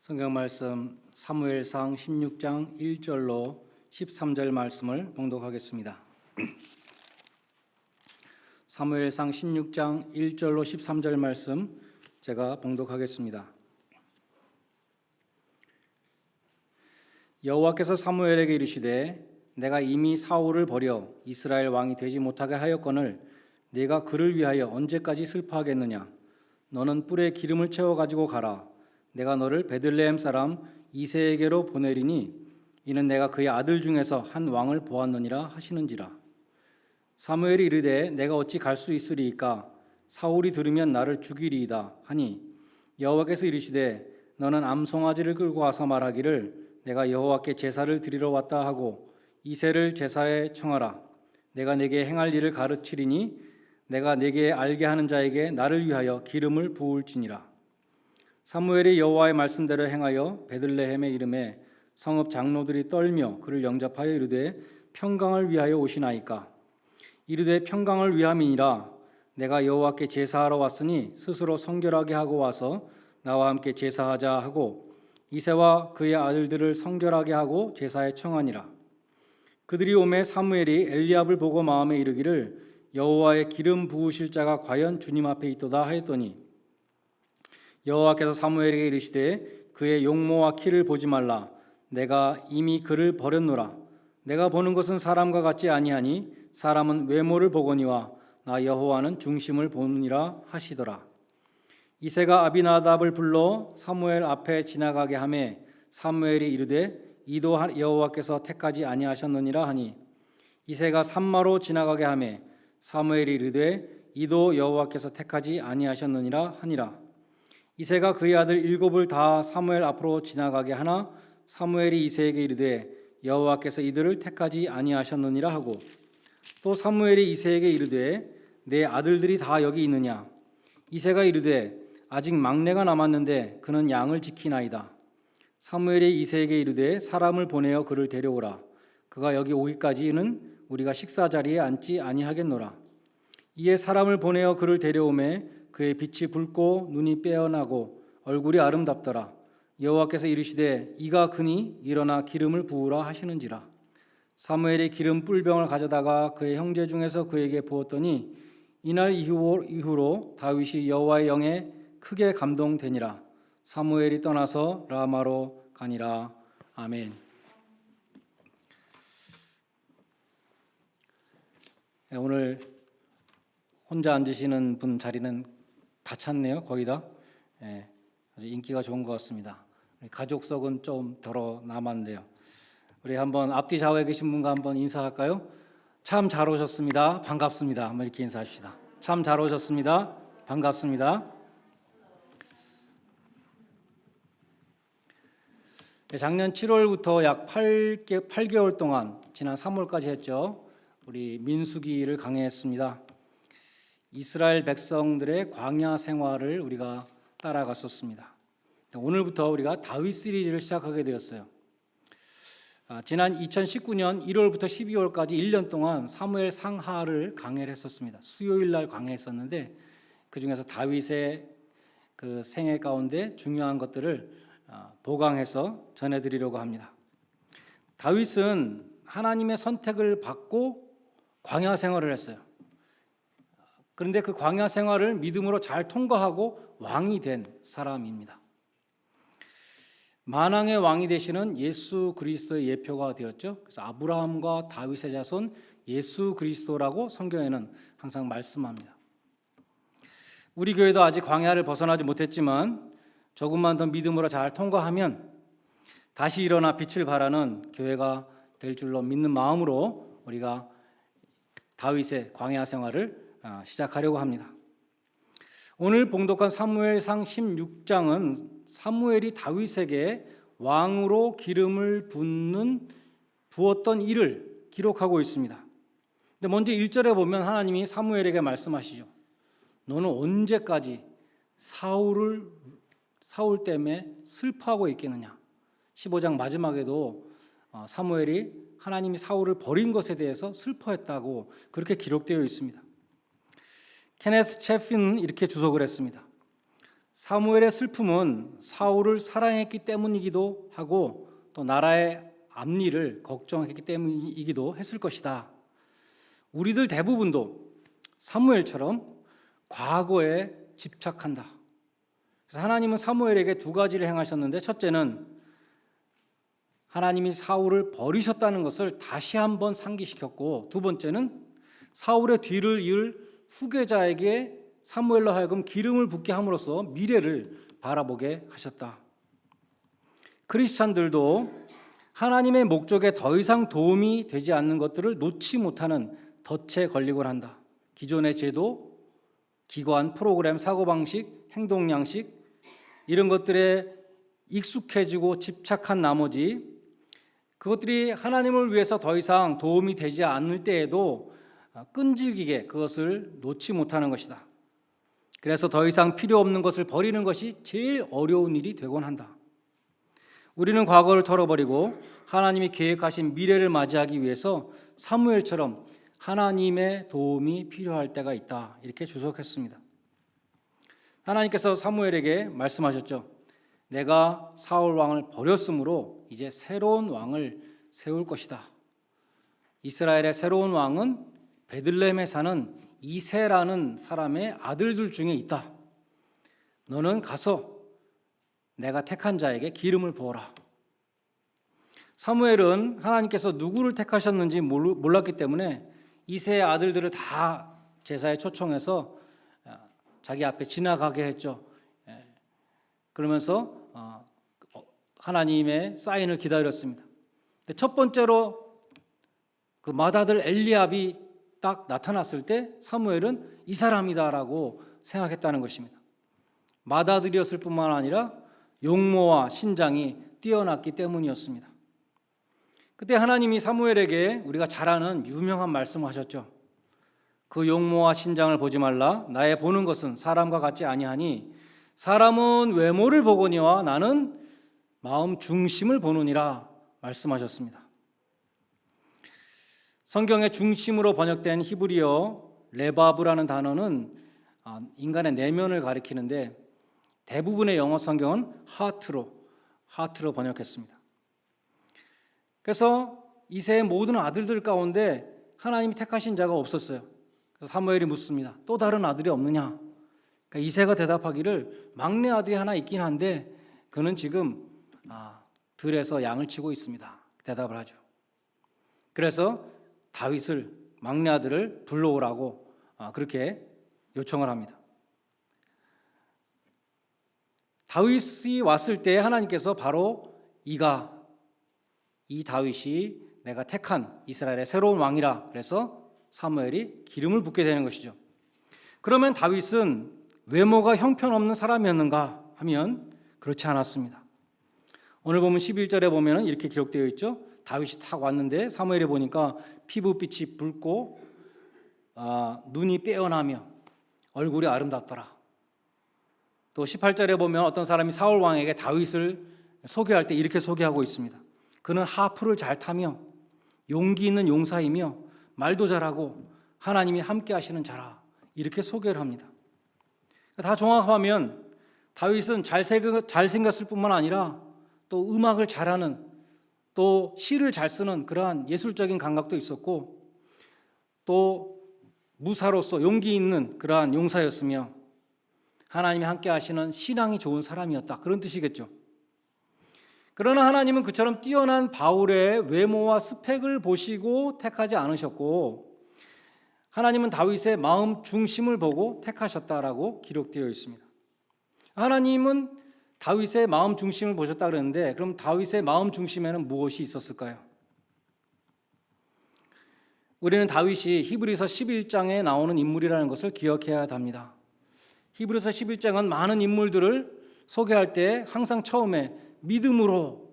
성경 말씀 사무엘상 16장 1절로 13절 말씀을 봉독하겠습니다. 사무엘상 16장 1절로 13절 말씀 제가 봉독하겠습니다. 여호와께서 사무엘에게 이르시되 내가 이미 사울을 버려 이스라엘 왕이 되지 못하게 하였거늘 내가 그를 위하여 언제까지 슬퍼하겠느냐. 너는 뿔에 기름을 채워 가지고 가라. 내가 너를 베들레헴 사람 이새에게로 보내리니 이는 내가 그의 아들 중에서 한 왕을 보았느니라 하시는지라. 사무엘이 이르되 내가 어찌 갈 수 있으리이까. 사울이 들으면 나를 죽이리이다 하니 여호와께서 이르시되 너는 암송아지를 끌고 와서 말하기를 내가 여호와께 제사를 드리러 왔다 하고 이새를 제사에 청하라. 내가 네게 행할 일을 가르치리니 내가 네게 알게 하는 자에게 나를 위하여 기름을 부을지니라. 사무엘이 여호와의 말씀대로 행하여 베들레헴에 이르매 성읍 장로들이 떨며 그를 영접하여 이르되 평강을 위하여 오시나이까. 이르되 평강을 위함이니라. 내가 여호와께 제사하러 왔으니 스스로 성결하게 하고 와서 나와 함께 제사하자 하고 이새와 그의 아들들을 성결하게 하고 제사에 청하니라. 그들이 오매 사무엘이 엘리압을 보고 마음에 이르기를 여호와의 기름 부으실 자가 과연 주님 앞에 있도다 하였더니 여호와께서 사무엘에게 이르시되 그의 용모와 키를 보지 말라. 내가 이미 그를 버렸노라. 내가 보는 것은 사람과 같지 아니하니 사람은 외모를 보거니와 나 여호와는 중심을 보느니라 하시더라. 이새가 아비나답을 불러 사무엘 앞에 지나가게 하매 사무엘이 이르되 이도 여호와께서 택하지 아니하셨느니라 하니 이새가 산마로 지나가게 하매 사무엘이 이르되 이도 여호와께서 택하지 아니하셨느니라 하니라. 이새가 그의 아들 7을 다 사무엘 앞으로 지나가게 하나 사무엘이 이새에게 이르되 여호와께서 이들을 택하지 아니하셨느니라 하고 또 사무엘이 이새에게 이르되 내 아들들이 다 여기 있느냐. 이새가 이르되 아직 막내가 남았는데 그는 양을 지키나이다. 사무엘이 이새에게 이르되 사람을 보내어 그를 데려오라. 그가 여기 오기까지는 우리가 식사 자리에 앉지 아니하겠노라. 이에 사람을 보내어 그를 데려오매 그의 빛이 붉고 눈이 빼어나고 얼굴이 아름답더라. 여호와께서 이르시되 이가 그니 일어나 기름을 부으라 하시는지라. 사무엘이 기름 뿔병을 가져다가 그의 형제 중에서 그에게 부었더니 이날 이후로 다윗이 여호와의 영에 크게 감동되니라. 사무엘이 떠나서 라마로 가니라. 아멘. 오늘 혼자 앉으시는 분 자리는 다 찼네요. 거의 다. 아주 인기가 좋은 것 같습니다. 가족석은 좀 덜어 남았는데요. 우리 한번 앞뒤 좌우에 계신 분과 한번 인사할까요? 참 잘 오셨습니다. 반갑습니다. 한번 이렇게 인사합시다. 참 잘 오셨습니다. 반갑습니다. 작년 7월부터 약 8개월 동안 지난 3월까지 했죠. 우리 민수기를 강해했습니다. 이스라엘 백성들의 광야 생활을 우리가 따라갔었습니다. 오늘부터 우리가 다윗 시리즈를 시작하게 되었어요. 지난 2019년 1월부터 12월까지 1년 동안 사무엘 상하를 강해를 했었습니다. 수요일 날 강해했었는데 그 중에서 다윗의 그 생애 가운데 중요한 것들을 보강해서 전해드리려고 합니다. 다윗은 하나님의 선택을 받고 광야 생활을 했어요. 그런데 그 광야 생활을 믿음으로 잘 통과하고 왕이 된 사람입니다. 만왕의 왕이 되시는 예수 그리스도의 예표가 되었죠. 그래서 아브라함과 다윗의 자손 예수 그리스도라고 성경에는 항상 말씀합니다. 우리 교회도 아직 광야를 벗어나지 못했지만 조금만 더 믿음으로 잘 통과하면 다시 일어나 빛을 발하는 교회가 될 줄로 믿는 마음으로 우리가 다윗의 광야 생활을 시작하려고 합니다. 오늘 봉독한 사무엘상 16장은 사무엘이 다윗에게 왕으로 기름을 부었던 일을 기록하고 있습니다. 근데 먼저 1절에 보면 하나님이 사무엘에게 말씀하시죠. 너는 언제까지 사울 때문에 슬퍼하고 있겠느냐. 15장 마지막에도 사무엘이 하나님이 사울을 버린 것에 대해서 슬퍼했다고 그렇게 기록되어 있습니다. 케네스 채핀은 이렇게 주석을 했습니다. 사무엘의 슬픔은 사울을 사랑했기 때문이기도 하고 또 나라의 앞일을 걱정했기 때문이기도 했을 것이다. 우리들 대부분도 사무엘처럼 과거에 집착한다. 그래서 하나님은 사무엘에게 두 가지를 행하셨는데, 첫째는 하나님이 사울을 버리셨다는 것을 다시 한번 상기시켰고, 두 번째는 사울의 뒤를 이을 후계자에게 사무엘로 하여금 기름을 붓게 함으로써 미래를 바라보게 하셨다. 크리스찬들도 하나님의 목적에 더 이상 도움이 되지 않는 것들을 놓지 못하는 덫에 걸리곤 한다. 기존의 제도, 기관, 프로그램, 사고방식, 행동 양식 이런 것들에 익숙해지고 집착한 나머지 그것들이 하나님을 위해서 더 이상 도움이 되지 않을 때에도 끈질기게 그것을 놓지 못하는 것이다. 그래서 더 이상 필요 없는 것을 버리는 것이 제일 어려운 일이 되곤 한다. 우리는 과거를 털어버리고 하나님이 계획하신 미래를 맞이하기 위해서 사무엘처럼 하나님의 도움이 필요할 때가 있다. 이렇게 주석했습니다. 하나님께서 사무엘에게 말씀하셨죠. 내가 사울 왕을 버렸으므로 이제 새로운 왕을 세울 것이다. 이스라엘의 새로운 왕은 베들레헴에 사는 이새라는 사람의 아들들 중에 있다. 너는 가서 내가 택한 자에게 기름을 부어라. 사무엘은 하나님께서 누구를 택하셨는지 몰랐기 때문에 이새의 아들들을 다 제사에 초청해서 자기 앞에 지나가게 했죠. 그러면서 하나님의 사인을 기다렸습니다. 첫 번째로 그 맏아들 엘리압이 딱 나타났을 때 사무엘은 이 사람이다라고 생각했다는 것입니다. 맏아들이었을 뿐만 아니라 용모와 신장이 뛰어났기 때문이었습니다. 그때 하나님이 사무엘에게 우리가 잘 아는 유명한 말씀을 하셨죠. 그 용모와 신장을 보지 말라. 나의 보는 것은 사람과 같지 아니하니 사람은 외모를 보거니와 나는 마음 중심을 보느니라 말씀하셨습니다. 성경의 중심으로 번역된 히브리어 레바브라는 단어는 인간의 내면을 가리키는데 대부분의 영어 성경은 하트로 번역했습니다. 그래서 이새의 모든 아들들 가운데 하나님이 택하신 자가 없었어요. 그래서 사무엘이 묻습니다. 또 다른 아들이 없느냐? 그러니까 이새가 대답하기를 막내 아들이 하나 있긴 한데 그는 지금 들에서 양을 치고 있습니다. 대답을 하죠. 그래서 다윗을 막내 아들을 불러오라고 그렇게 요청을 합니다. 다윗이 왔을 때 하나님께서 바로 이 다윗이 내가 택한 이스라엘의 새로운 왕이라 그래서 사무엘이 기름을 붓게 되는 것이죠. 그러면 다윗은 외모가 형편없는 사람이었는가 하면 그렇지 않았습니다. 오늘 보면 11절에 보면 이렇게 기록되어 있죠. 다윗이 탁 왔는데 사무엘이 보니까 피부빛이 붉고 눈이 빼어나며 얼굴이 아름답더라. 또 18절에 보면 어떤 사람이 사울 왕에게 다윗을 소개할 때 이렇게 소개하고 있습니다. 그는 하프를 잘 타며 용기 있는 용사이며 말도 잘하고 하나님이 함께 하시는 자라. 이렇게 소개를 합니다. 다 종합하면 다윗은 잘생겼을 뿐만 아니라 또 음악을 잘하는 또 시를 잘 쓰는 그러한 예술적인 감각도 있었고 또 무사로서 용기 있는 그러한 용사였으며 하나님이 함께 하시는 신앙이 좋은 사람이었다. 그런 뜻이겠죠. 그러나 하나님은 그처럼 뛰어난 바울의 외모와 스펙을 보시고 택하지 않으셨고 하나님은 다윗의 마음 중심을 보고 택하셨다라고 기록되어 있습니다. 하나님은 다윗의 마음 중심을 보셨다 그랬는데 그럼 다윗의 마음 중심에는 무엇이 있었을까요? 우리는 다윗이 히브리서 11장에 나오는 인물이라는 것을 기억해야 합니다. 히브리서 11장은 많은 인물들을 소개할 때 항상 처음에 믿음으로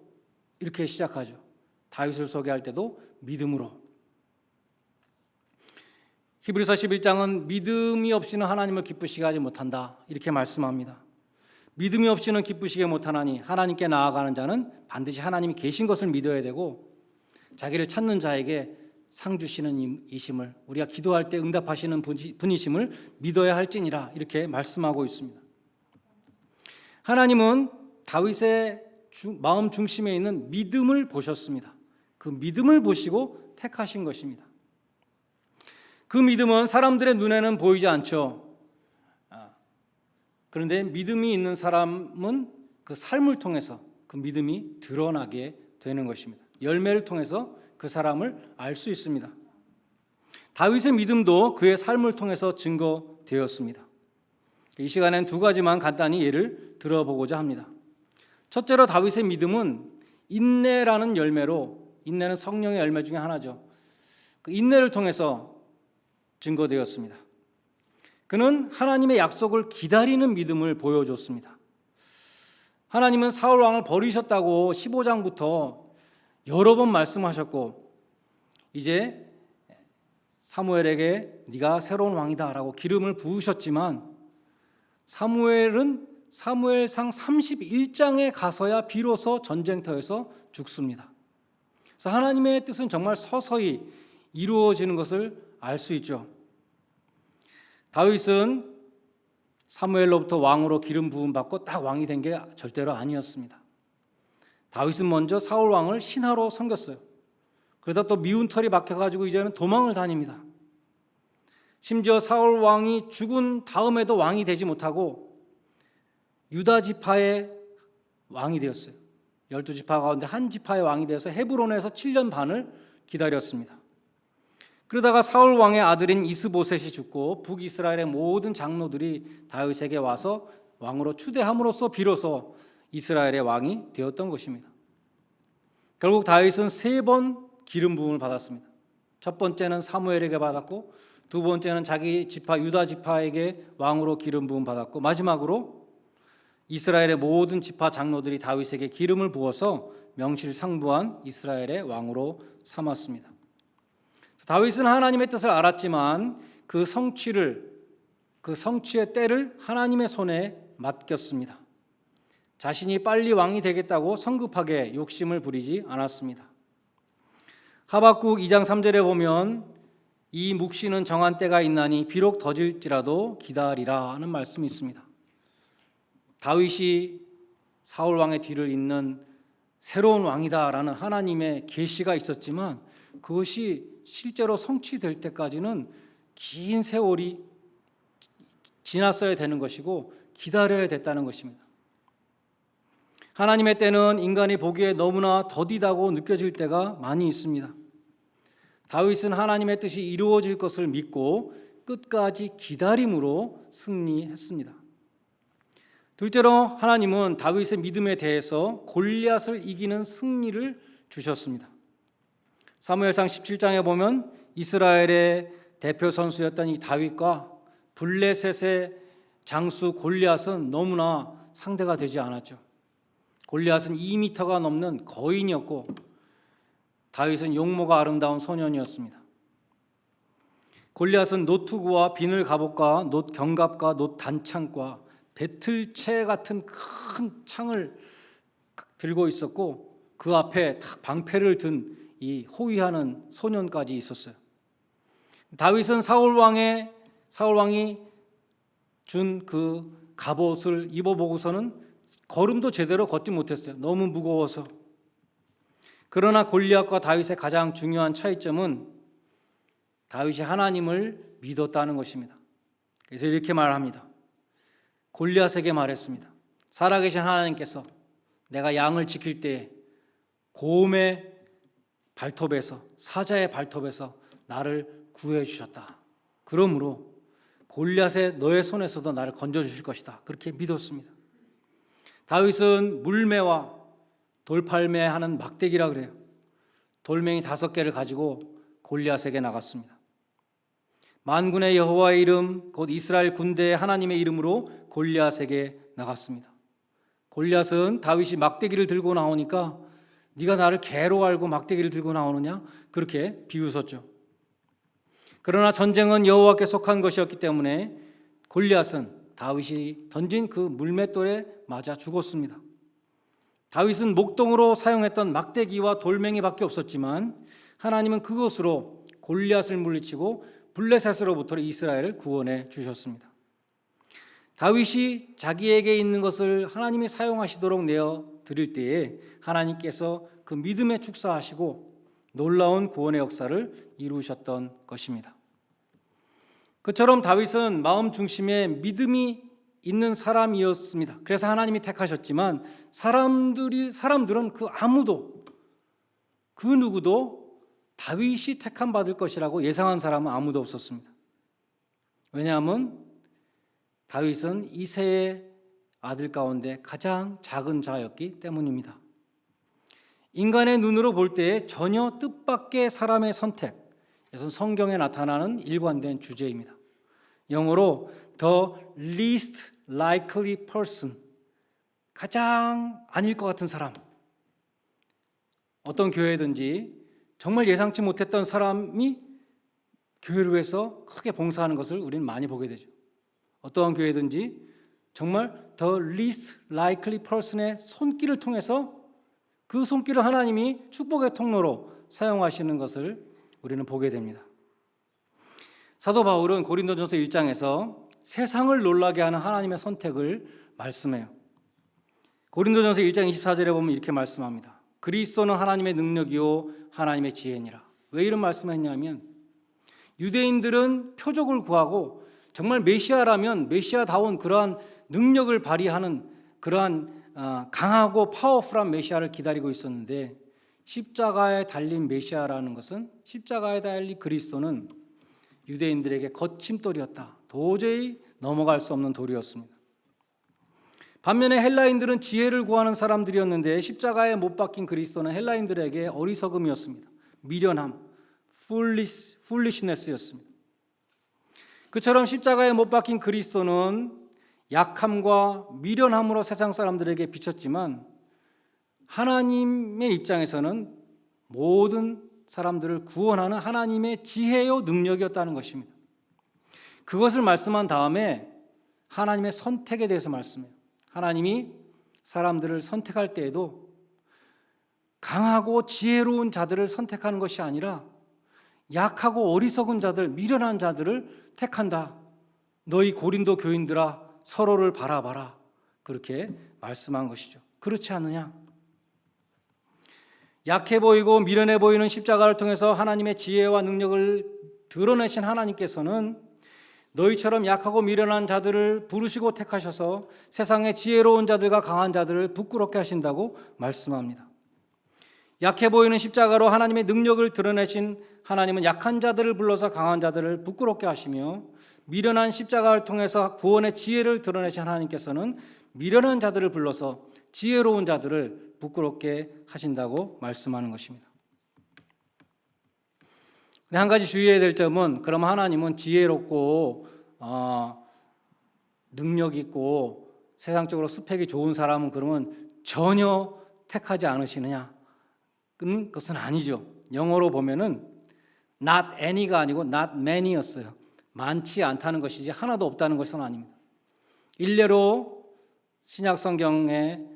이렇게 시작하죠. 다윗을 소개할 때도 믿음으로. 히브리서 11장은 믿음이 없이는 하나님을 기쁘시게 하지 못한다 이렇게 말씀합니다. 믿음이 없이는 기쁘시게 못하나니 하나님께 나아가는 자는 반드시 하나님이 계신 것을 믿어야 되고 자기를 찾는 자에게 상 주시는 이심을 우리가 기도할 때 응답하시는 분이심을 믿어야 할지니라 이렇게 말씀하고 있습니다. 하나님은 다윗의 마음 중심에 있는 믿음을 보셨습니다. 그 믿음을 보시고 택하신 것입니다. 그 믿음은 사람들의 눈에는 보이지 않죠. 그런데 믿음이 있는 사람은 그 삶을 통해서 그 믿음이 드러나게 되는 것입니다. 열매를 통해서 그 사람을 알 수 있습니다. 다윗의 믿음도 그의 삶을 통해서 증거되었습니다. 이 시간엔 두 가지만 간단히 예를 들어보고자 합니다. 첫째로 다윗의 믿음은 인내라는 열매로, 인내는 성령의 열매 중에 하나죠. 그 인내를 통해서 증거되었습니다. 그는 하나님의 약속을 기다리는 믿음을 보여줬습니다. 하나님은 사울 왕을 버리셨다고 15장부터 여러 번 말씀하셨고, 이제 사무엘에게 네가 새로운 왕이다 라고 기름을 부으셨지만, 사무엘은 사무엘상 31장에 가서야 비로소 전쟁터에서 죽습니다. 그래서 하나님의 뜻은 정말 서서히 이루어지는 것을 알 수 있죠. 다윗은 사무엘로부터 왕으로 기름 부음 받고 딱 왕이 된 게 절대로 아니었습니다. 다윗은 먼저 사울 왕을 신하로 섬겼어요. 그러다 또 미운 털이 박혀가지고 이제는 도망을 다닙니다. 심지어 사울 왕이 죽은 다음에도 왕이 되지 못하고 유다 지파의 왕이 되었어요. 12지파 가운데 한 지파의 왕이 되어서 헤브론에서 7년 반을 기다렸습니다. 그러다가 사울 왕의 아들인 이스보셋이 죽고 북이스라엘의 모든 장로들이 다윗에게 와서 왕으로 추대함으로써 비로소 이스라엘의 왕이 되었던 것입니다. 결국 다윗은 3번 기름 부음을 받았습니다. 첫 번째는 사무엘에게 받았고, 두 번째는 자기 지파 유다 지파에게 왕으로 기름 부음 받았고, 마지막으로 이스라엘의 모든 지파 장로들이 다윗에게 기름을 부어서 명실상부한 이스라엘의 왕으로 삼았습니다. 다윗은 하나님의 뜻을 알았지만 그 성취의 때를 하나님의 손에 맡겼습니다. 자신이 빨리 왕이 되겠다고 성급하게 욕심을 부리지 않았습니다. 하박국 2장 3절에 보면 이 묵시는 정한 때가 있나니 비록 더딜지라도 기다리라 하는 말씀이 있습니다. 다윗이 사울 왕의 뒤를 잇는 새로운 왕이다라는 하나님의 계시가 있었지만 그것이 실제로 성취될 때까지는 긴 세월이 지났어야 되는 것이고 기다려야 됐다는 것입니다. 하나님의 때는 인간이 보기에 너무나 더디다고 느껴질 때가 많이 있습니다. 다윗은 하나님의 뜻이 이루어질 것을 믿고 끝까지 기다림으로 승리했습니다. 둘째로 하나님은 다윗의 믿음에 대해서 골리앗을 이기는 승리를 주셨습니다. 사무엘상 17장에 보면 이스라엘의 대표 선수였던 이 다윗과 블레셋의 장수 골리앗은 너무나 상대가 되지 않았죠. 골리앗은 2m가 넘는 거인이었고 다윗은 용모가 아름다운 소년이었습니다. 골리앗은 노투구와 비늘 갑옷과 놋 견갑과 놋 단창과 배틀채 같은 큰 창을 들고 있었고 그 앞에 방패를 든 이 호위하는 소년까지 있었어요. 다윗은 사울 왕이 준 그 갑옷을 입어보고서는 걸음도 제대로 걷지 못했어요. 너무 무거워서. 그러나 골리앗과 다윗의 가장 중요한 차이점은 다윗이 하나님을 믿었다는 것입니다. 그래서 이렇게 말합니다. 골리앗에게 말했습니다. 살아계신 하나님께서 내가 양을 지킬 때에 곰의 발톱에서, 사자의 발톱에서 나를 구해 주셨다. 그러므로 골리앗의 너의 손에서도 나를 건져 주실 것이다. 그렇게 믿었습니다. 다윗은 물매와 돌팔매 하는 막대기라 그래요. 돌멩이 5개를 가지고 골리앗에게 나갔습니다. 만군의 여호와의 이름 곧 이스라엘 군대의 하나님의 이름으로 골리앗에게 나갔습니다. 골리앗은 다윗이 막대기를 들고 나오니까 네가 나를 개로 알고 막대기를 들고 나오느냐 그렇게 비웃었죠. 그러나 전쟁은 여호와께 속한 것이었기 때문에 골리앗은 다윗이 던진 그 물맷돌에 맞아 죽었습니다. 다윗은 목동으로 사용했던 막대기와 돌멩이밖에 없었지만 하나님은 그것으로 골리앗을 물리치고 블레셋으로부터 이스라엘을 구원해 주셨습니다. 다윗이 자기에게 있는 것을 하나님이 사용하시도록 내어 드릴 때에 하나님께서 그 믿음에 축사하시고 놀라운 구원의 역사를 이루셨던 것입니다. 그처럼 다윗은 마음 중심에 믿음이 있는 사람이었습니다. 그래서 하나님이 택하셨지만 사람들은 그 누구도 다윗이 택함 받을 것이라고 예상한 사람은 아무도 없었습니다. 왜냐하면 다윗은 이새의 아들 가운데 가장 작은 자였기 때문입니다. 인간의 눈으로 볼 때 전혀 뜻밖의 사람의 선택, 이것은 성경에 나타나는 일관된 주제입니다. 영어로 the least likely person, 가장 아닐 것 같은 사람. 어떤 교회든지 정말 예상치 못했던 사람이 교회를 위해서 크게 봉사하는 것을 우리는 많이 보게 되죠. 어떠한 교회든지 정말 the least likely person의 손길을 통해서 그 손길을 하나님이 축복의 통로로 사용하시는 것을 우리는 보게 됩니다. 사도 바울은 고린도전서 1장에서 세상을 놀라게 하는 하나님의 선택을 말씀해요. 고린도전서 1장 24절에 보면 이렇게 말씀합니다. 그리스도는 하나님의 능력이요 하나님의 지혜니라. 왜 이런 말씀을 했냐면 유대인들은 표적을 구하고 정말 메시아라면 메시아다운 그러한 능력을 발휘하는 그러한 강하고 파워풀한 메시아를 기다리고 있었는데 십자가에 달린 메시아라는 것은, 십자가에 달린 그리스도는 유대인들에게 거침돌이었다. 도저히 넘어갈 수 없는 돌이었습니다. 반면에 헬라인들은 지혜를 구하는 사람들이었는데 십자가에 못 박힌 그리스도는 헬라인들에게 어리석음이었습니다. 미련함, foolishness였습니다. 그처럼 십자가에 못 박힌 그리스도는 약함과 미련함으로 세상 사람들에게 비쳤지만 하나님의 입장에서는 모든 사람들을 구원하는 하나님의 지혜요 능력이었다는 것입니다. 그것을 말씀한 다음에 하나님의 선택에 대해서 말씀해요. 하나님이 사람들을 선택할 때에도 강하고 지혜로운 자들을 선택하는 것이 아니라 약하고 어리석은 자들, 미련한 자들을 택한다. 너희 고린도 교인들아 서로를 바라봐라. 그렇게 말씀한 것이죠. 그렇지 않느냐? 약해 보이고 미련해 보이는 십자가를 통해서 하나님의 지혜와 능력을 드러내신 하나님께서는 너희처럼 약하고 미련한 자들을 부르시고 택하셔서 세상의 지혜로운 자들과 강한 자들을 부끄럽게 하신다고 말씀합니다. 약해 보이는 십자가로 하나님의 능력을 드러내신 하나님은 약한 자들을 불러서 강한 자들을 부끄럽게 하시며 미련한 십자가를 통해서 구원의 지혜를 드러내신 하나님께서는 미련한 자들을 불러서 지혜로운 자들을 부끄럽게 하신다고 말씀하는 것입니다. 한 가지 주의해야 될 점은, 그럼 하나님은 지혜롭고 능력 있고 세상적으로 스펙이 좋은 사람은 그러면 전혀 택하지 않으시느냐? 그것은 아니죠. 영어로 보면은 not any가 아니고 not many였어요. 많지 않다는 것이지 하나도 없다는 것은 아닙니다. 일례로 신약 성경의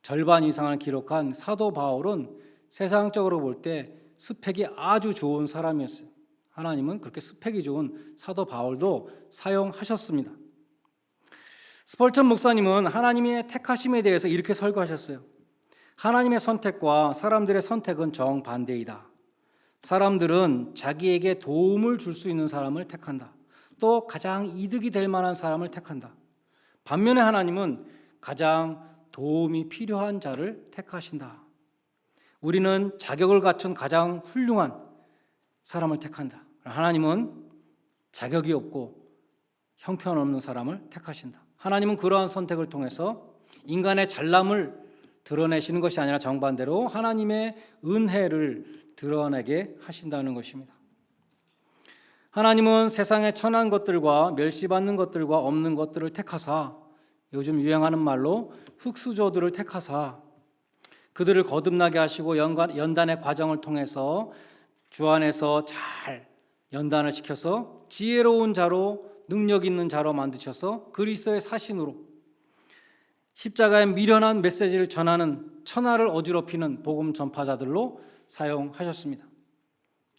절반 이상을 기록한 사도 바울은 세상적으로 볼 때 스펙이 아주 좋은 사람이었어요. 하나님은 그렇게 스펙이 좋은 사도 바울도 사용하셨습니다. 스펄전 목사님은 하나님의 택하심에 대해서 이렇게 설교하셨어요. 하나님의 선택과 사람들의 선택은 정반대이다. 사람들은 자기에게 도움을 줄 수 있는 사람을 택한다. 또 가장 이득이 될 만한 사람을 택한다. 반면에 하나님은 가장 도움이 필요한 자를 택하신다. 우리는 자격을 갖춘 가장 훌륭한 사람을 택한다. 하나님은 자격이 없고 형편없는 사람을 택하신다. 하나님은 그러한 선택을 통해서 인간의 잘남을 드러내시는 것이 아니라 정반대로 하나님의 은혜를 드러내게 하신다는 것입니다. 하나님은 세상의 천한 것들과 멸시받는 것들과 없는 것들을 택하사, 요즘 유행하는 말로 흙수저들을 택하사 그들을 거듭나게 하시고 연단의 과정을 통해서 주 안에서 잘 연단을 시켜서 지혜로운 자로, 능력 있는 자로 만드셔서 그리스도의 사신으로 십자가의 미련한 메시지를 전하는, 천하를 어지럽히는 복음 전파자들로 사용하셨습니다.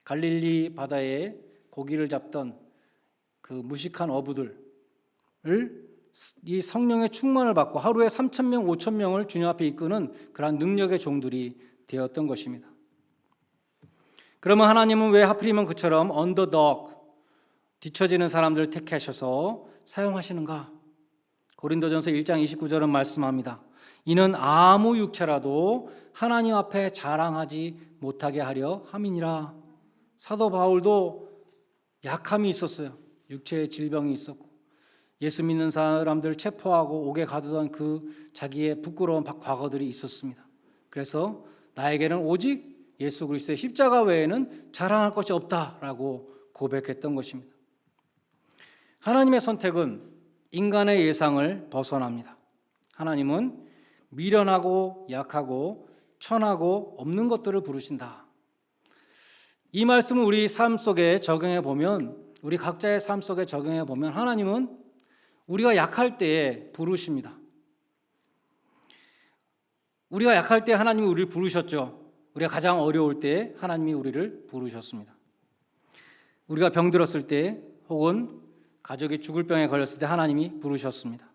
갈릴리 바다에 고기를 잡던 그 무식한 어부들을 이 성령의 충만을 받고 하루에 3,000명, 5,000명을 주님 앞에 이끄는 그러한 능력의 종들이 되었던 것입니다. 그러면 하나님은 왜 하필이면 그처럼 언더독, 뒤처지는 사람들을 택하셔서 사용하시는가? 고린도전서 1장 29절은 말씀합니다. 이는 아무 육체라도 하나님 앞에 자랑하지 못하게 하려 함이니라. 사도 바울도 약함이 있었어요. 육체의 질병이 있었고 예수 믿는 사람들 체포하고 옥에 가두던 그 자기의 부끄러운 과거들이 있었습니다. 그래서 나에게는 오직 예수 그리스도의 십자가 외에는 자랑할 것이 없다라고 고백했던 것입니다. 하나님의 선택은 인간의 예상을 벗어납니다. 하나님은 미련하고 약하고 천하고 없는 것들을 부르신다. 이 말씀을 우리 삶 속에 적용해 보면, 우리 각자의 삶 속에 적용해 보면 하나님은 우리가 약할 때에 부르십니다. 우리가 약할 때 하나님이 우리를 부르셨죠. 우리가 가장 어려울 때 하나님이 우리를 부르셨습니다. 우리가 병들었을 때 혹은 가족이 죽을 병에 걸렸을 때 하나님이 부르셨습니다.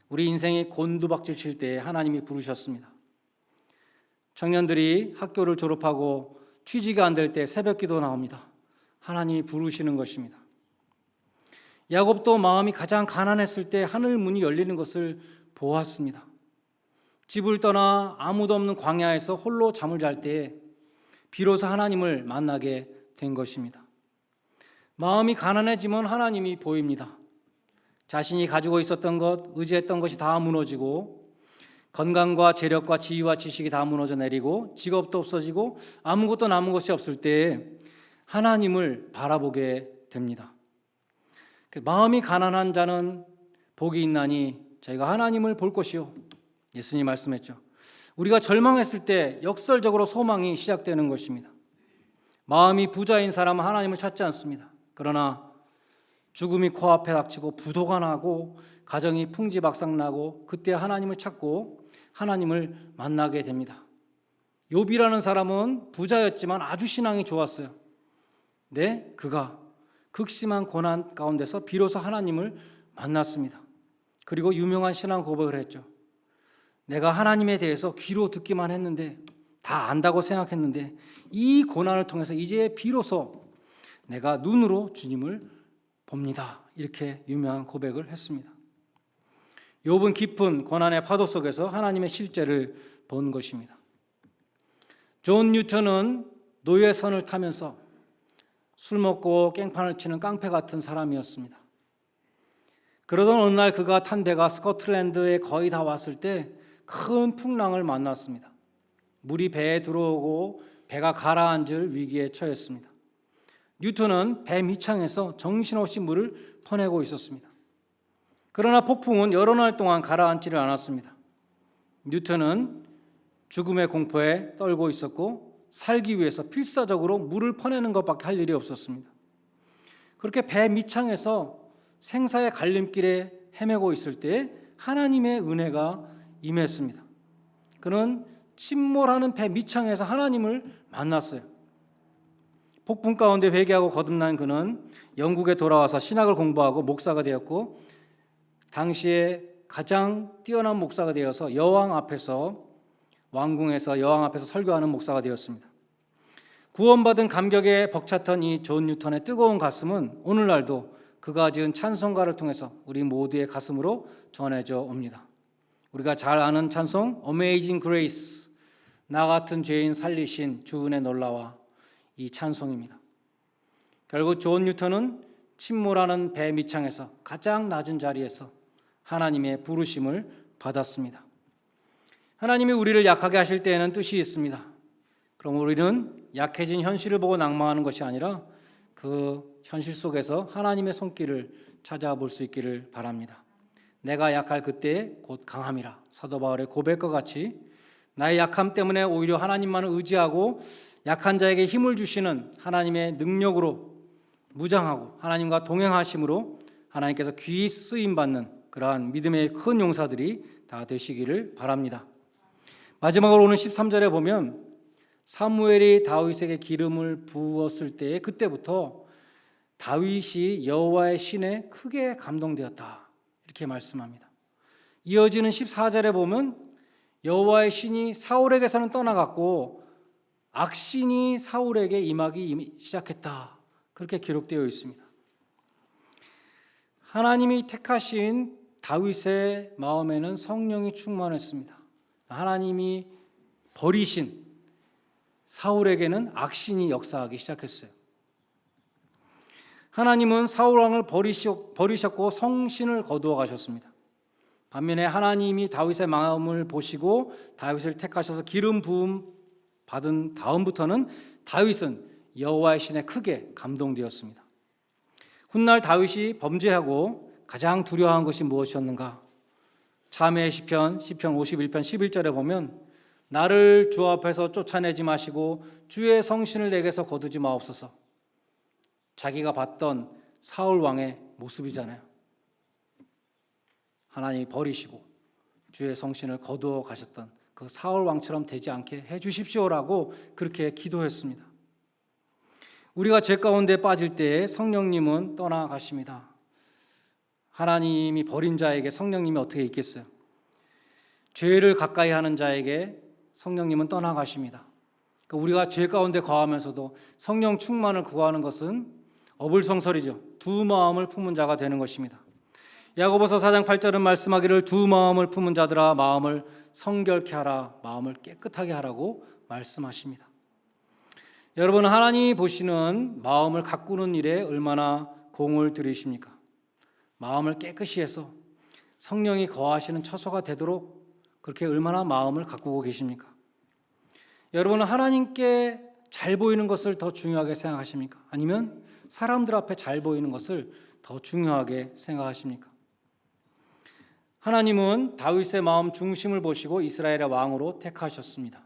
우리 인생이 곤두박질 칠 때 하나님이 부르셨습니다. 청년들이 학교를 졸업하고 취직이 안 될 때 새벽기도 나옵니다. 하나님이 부르시는 것입니다. 야곱도 마음이 가장 가난했을 때 하늘 문이 열리는 것을 보았습니다. 집을 떠나 아무도 없는 광야에서 홀로 잠을 잘 때 비로소 하나님을 만나게 된 것입니다. 마음이 가난해지면 하나님이 보입니다. 자신이 가지고 있었던 것, 의지했던 것이 다 무너지고 건강과 재력과 지위와 지식이 다 무너져 내리고 직업도 없어지고 아무것도 남은 것이 없을 때 하나님을 바라보게 됩니다. 마음이 가난한 자는 복이 있나니 저희가 하나님을 볼 것이요. 예수님 말씀했죠. 우리가 절망했을 때 역설적으로 소망이 시작되는 것입니다. 마음이 부자인 사람은 하나님을 찾지 않습니다. 그러나 죽음이 코앞에 닥치고 부도가 나고 가정이 풍지박산나고 그때 하나님을 찾고 하나님을 만나게 됩니다. 욥이라는 사람은 부자였지만 아주 신앙이 좋았어요. 네, 그가 극심한 고난 가운데서 비로소 하나님을 만났습니다. 그리고 유명한 신앙 고백을 했죠. 내가 하나님에 대해서 귀로 듣기만 했는데 다 안다고 생각했는데 이 고난을 통해서 이제 비로소 내가 눈으로 주님을 봅니다. 이렇게 유명한 고백을 했습니다. 욥은 깊은 고난의 파도 속에서 하나님의 실제를 본 것입니다. 존 뉴턴은 노예선을 타면서 술 먹고 깽판을 치는 깡패 같은 사람이었습니다. 그러던 어느 날 그가 탄 배가 스코틀랜드에 거의 다 왔을 때 큰 풍랑을 만났습니다. 물이 배에 들어오고 배가 가라앉을 위기에 처했습니다. 뉴턴은 배 밑창에서 정신없이 물을 퍼내고 있었습니다. 그러나 폭풍은 여러 날 동안 가라앉지를 않았습니다. 뉴턴은 죽음의 공포에 떨고 있었고 살기 위해서 필사적으로 물을 퍼내는 것밖에 할 일이 없었습니다. 그렇게 배 밑창에서 생사의 갈림길에 헤매고 있을 때 하나님의 은혜가 임했습니다. 그는 침몰하는 배 밑창에서 하나님을 만났어요. 폭풍 가운데 회개하고 거듭난 그는 영국에 돌아와서 신학을 공부하고 목사가 되었고 당시에 가장 뛰어난 목사가 되어서 여왕 앞에서 왕궁에서 여왕 앞에서 설교하는 목사가 되었습니다. 구원받은 감격에 벅찼던 이 존 뉴턴의 뜨거운 가슴은 오늘날도 그가 지은 찬송가를 통해서 우리 모두의 가슴으로 전해져 옵니다. 우리가 잘 아는 찬송 Amazing Grace, 나 같은 죄인 살리신 주 은혜 놀라와, 이 찬송입니다. 결국 존 뉴턴은 침몰하는 배 밑창에서 가장 낮은 자리에서 하나님의 부르심을 받았습니다. 하나님이 우리를 약하게 하실 때에는 뜻이 있습니다. 그럼 우리는 약해진 현실을 보고 낭망하는 것이 아니라 그 현실 속에서 하나님의 손길을 찾아볼 수 있기를 바랍니다. 내가 약할 그때에 곧 강함이라, 사도 바울의 고백과 같이 나의 약함 때문에 오히려 하나님만을 의지하고 약한 자에게 힘을 주시는 하나님의 능력으로 무장하고 하나님과 동행하심으로 하나님께서 귀히 쓰임받는 그러한 믿음의 큰 용사들이 다 되시기를 바랍니다. 마지막으로 오늘 13절에 보면 사무엘이 다윗에게 기름을 부었을 때에 그때부터 다윗이 여호와의 신에 크게 감동되었다, 이렇게 말씀합니다. 이어지는 14절에 보면 여호와의 신이 사울에게서는 떠나갔고 악신이 사울에게 임하기 시작했다. 그렇게 기록되어 있습니다. 하나님이 택하신 다윗의 마음에는 성령이 충만했습니다. 하나님이 버리신 사울에게는 악신이 역사하기 시작했어요. 하나님은 사울 왕을 버리셨고 성신을 거두어 가셨습니다. 반면에 하나님이 다윗의 마음을 보시고 다윗을 택하셔서 기름 부음 받은 다음부터는 다윗은 여호와의 신에 크게 감동되었습니다. 훗날 다윗이 범죄하고 가장 두려워한 것이 무엇이었는가? 참회의 시편 51편 11절에 보면 나를 주 앞에서 쫓아내지 마시고 주의 성신을 내게서 거두지 마옵소서. 자기가 봤던 사울 왕의 모습이잖아요. 하나님이 버리시고 주의 성신을 거두어 가셨던 그 사울 왕처럼 되지 않게 해 주십시오라고 그렇게 기도했습니다. 우리가 죄 가운데 빠질 때에 성령님은 떠나가십니다. 하나님이 버린 자에게 성령님이 어떻게 있겠어요? 죄를 가까이 하는 자에게 성령님은 떠나가십니다. 우리가 죄 가운데 거하면서도 성령 충만을 구하는 것은 어불성설이죠. 두 마음을 품은 자가 되는 것입니다. 야고보서 4장 8절은 말씀하기를 두 마음을 품은 자들아 마음을 성결케 하라, 마음을 깨끗하게 하라고 말씀하십니다. 여러분, 하나님이 보시는 마음을 가꾸는 일에 얼마나 공을 들이십니까? 마음을 깨끗이 해서 성령이 거하시는 처소가 되도록 그렇게 얼마나 마음을 가꾸고 계십니까? 여러분은 하나님께 잘 보이는 것을 더 중요하게 생각하십니까? 아니면 사람들 앞에 잘 보이는 것을 더 중요하게 생각하십니까? 하나님은 다윗의 마음 중심을 보시고 이스라엘의 왕으로 택하셨습니다.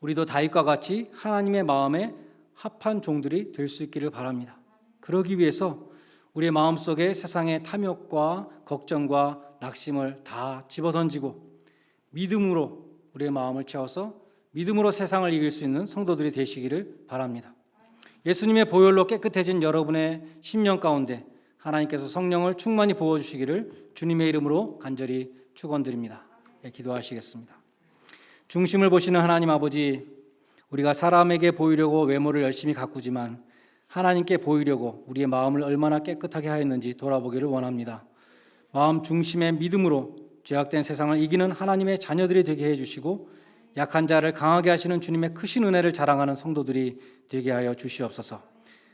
우리도 다윗과 같이 하나님의 마음에 합한 종들이 될 수 있기를 바랍니다. 그러기 위해서 우리의 마음속에 세상의 탐욕과 걱정과 낙심을 다 집어던지고 믿음으로 우리의 마음을 채워서 믿음으로 세상을 이길 수 있는 성도들이 되시기를 바랍니다. 예수님의 보혈로 깨끗해진 여러분의 심령 가운데 하나님께서 성령을 충만히 부어주시기를 주님의 이름으로 간절히 축원드립니다. 기도하시겠습니다. 중심을 보시는 하나님 아버지, 우리가 사람에게 보이려고 외모를 열심히 가꾸지만 하나님께 보이려고 우리의 마음을 얼마나 깨끗하게 하였는지 돌아보기를 원합니다. 마음 중심의 믿음으로 죄악된 세상을 이기는 하나님의 자녀들이 되게 해주시고 약한 자를 강하게 하시는 주님의 크신 은혜를 자랑하는 성도들이 되게 하여 주시옵소서.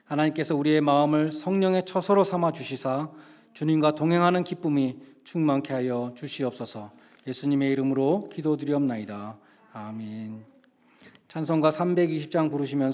하나님께서 우리의 마음을 성령의 처소로 삼아 주시사 주님과 동행하는 기쁨이 충만케 하여 주시옵소서. 예수님의 이름으로 기도드리옵나이다. 아멘. 찬송가 320장 부르시면서